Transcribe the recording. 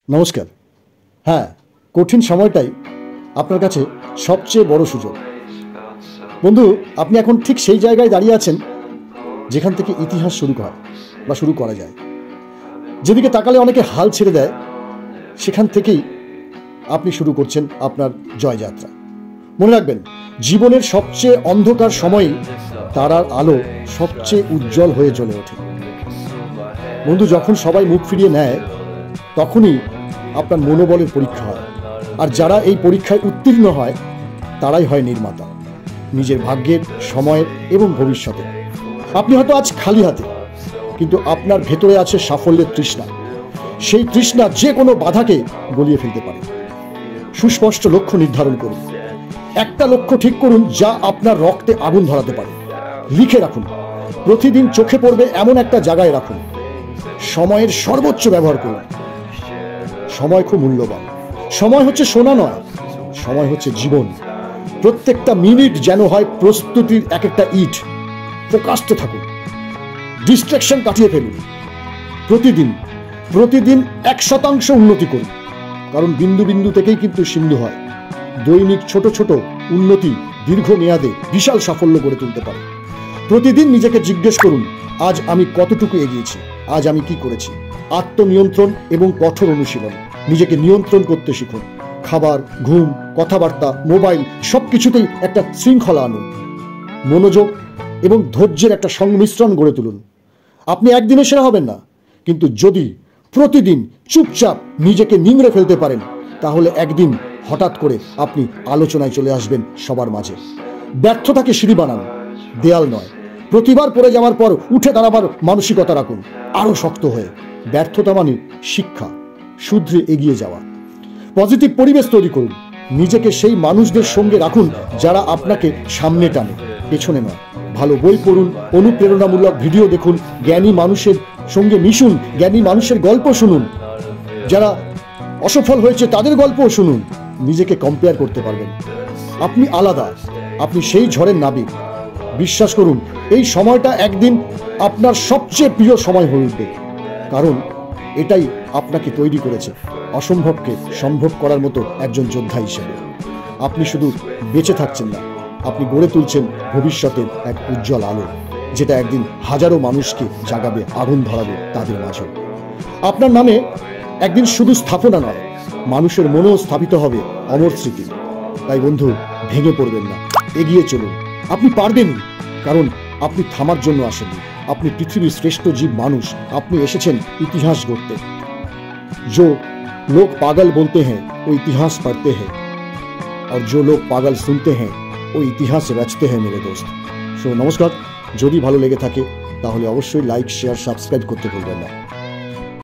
নমস্কার। হ্যাঁ, কঠিন সময়টাই আপনার কাছে সবচেয়ে বড় সুযোগ। বন্ধু, আপনি এখন ঠিক সেই জায়গায় দাঁড়িয়ে আছেন যেখান থেকে ইতিহাস শুরু হয় বা শুরু করা যায়। যেদিকে তাকালে অনেকে হাল ছেড়ে দেয়, সেখান থেকেই আপনি শুরু করছেন আপনার জয়যাত্রা। মনে রাখবেন, জীবনের সবচেয়ে অন্ধকার সময়ই তারার আলো সবচেয়ে উজ্জ্বল হয়ে জ্বলে ওঠে। বন্ধু, যখন সবাই মুখ ফিরিয়ে নেয় তখনই আপনার মনোবলের পরীক্ষা হয়। আর যারা এই পরীক্ষায় উত্তীর্ণ হয় তারাই হয় নির্মাতা নিজের ভাগ্যের, সময়ের এবং ভবিষ্যতের। আপনি হয়তো আজ খালি হাতে, কিন্তু আপনার ভেতরে আছে সাফল্যের তৃষ্ণা। সেই তৃষ্ণা যে কোনো বাধাকে গলিয়ে ফেলতে পারে। সুস্পষ্ট লক্ষ্য নির্ধারণ করুন। একটা লক্ষ্য ঠিক করুন যা আপনার রক্তে আগুন ধরাতে পারে। লিখে রাখুন। প্রতিদিন চোখে পড়বে এমন একটা জায়গায় রাখুন। সময়ের সর্বোচ্চ ব্যবহার করুন। সময় খুব মূল্যবান। সময় হচ্ছে সোনা নয়, সময় হচ্ছে জীবন। প্রত্যেকটা মিনিট যেন হয় প্রস্তুতির এক একটা ইট। ফোকাসড থাকুন, ডিস্ট্রাকশন কাটিয়ে ফেলুন। প্রতিদিন 1% উন্নতি করুন, কারণ বিন্দু বিন্দু থেকেই কিন্তু সিন্ধু হয়। দৈনিক ছোট ছোট উন্নতি দীর্ঘমেয়াদে বিশাল সাফল্য গড়ে তুলতে পারে। প্রতিদিন নিজেকে জিজ্ঞেস করুন, আজ আমি কতটুকু এগিয়েছি, আজ আমি কি করেছি। আত্মনিয়ন্ত্রণ এবং কঠোর অনুশীলন। নিজেকে নিয়ন্ত্রণ করতে শিখুন। খাবার, ঘুম, কথাবার্তা, মোবাইল সবকিছুতেই একটা শৃঙ্খলা আনুন। মনোযোগ এবং ধৈর্যের একটা সংমিশ্রণ গড়ে তুলুন। আপনি একদিনে সেরা হবেন না, কিন্তু যদি প্রতিদিন চুপচাপ নিজেকে নিংড়ে ফেলতে পারেন, তাহলে একদিন হঠাৎ করে আপনি আলোচনায় চলে আসবেন সবার মাঝে। ব্যর্থতাকে সিঁড়ি বানান, দেয়াল নয়। প্রতিবার পড়ে যাওয়ার পর উঠে দাঁড়াবার মানসিকতা রাখুন, আরো শক্ত হয়ে। ব্যর্থতা মানে শিক্ষা, শুধরে এগিয়ে যাওয়া। পজিটিভ পরিবেশ তৈরি করুন। নিজেকে সেই মানুষদের সঙ্গে রাখুন যারা আপনাকে সামনে টানে, পেছনে নয়। ভালো বই পড়ুন, অনুপ্রেরণামূলক ভিডিও দেখুন, জ্ঞানী মানুষের সঙ্গে মিশুন, জ্ঞানী মানুষের গল্প শুনুন। যারা অসফল হয়েছে তাদের গল্পও শুনুন। নিজেকে কম্পেয়ার করতে পারবেন। আপনি আলাদা, আপনি সেই ঝড়ের নাবিক। বিশ্বাস করুন, এই সময়টা একদিন আপনার সবচেয়ে প্রিয় সময় হয়ে উঠবে, কারণ এটাই আপনাকে তৈরি করেছে অসম্ভবকে সম্ভব করার মতো একজন যোদ্ধা হিসেবে। আপনি শুধু বেঁচে থাকছেন না, আপনি গড়ে তুলছেন ভবিষ্যতের এক উজ্জ্বল আলো, যেটা একদিন হাজারো মানুষকে জাগাবে, আগুন ধরাবে তাদের মাঝে। আপনার নামে একদিন শুধু স্থাপনা নয়, মানুষের মনেও স্থাপিত হবে অমর স্মৃতি। তাই বন্ধু, ভেঙে পড়বেন না, এগিয়ে চলুন। আপনি পারবেনই, কারণ আপনি থামার জন্য আসেননি। আপনি পৃথিবীর শ্রেষ্ঠ জীব মানুষ। আপনি এসেছেন ইতিহাস গড়তে। जो लोग पागल बोलते हैं वो इतिहास पढ़ते हैं, और जो लोग पागल सुनते हैं वो इतिहास रचते हैं मेरे दोस्त। सो नमस्कार। যদি ভালো লেগে থাকে তাহলে অবশ্যই লাইক, শেয়ার, সাবস্ক্রাইব করতে ভুলবেন না।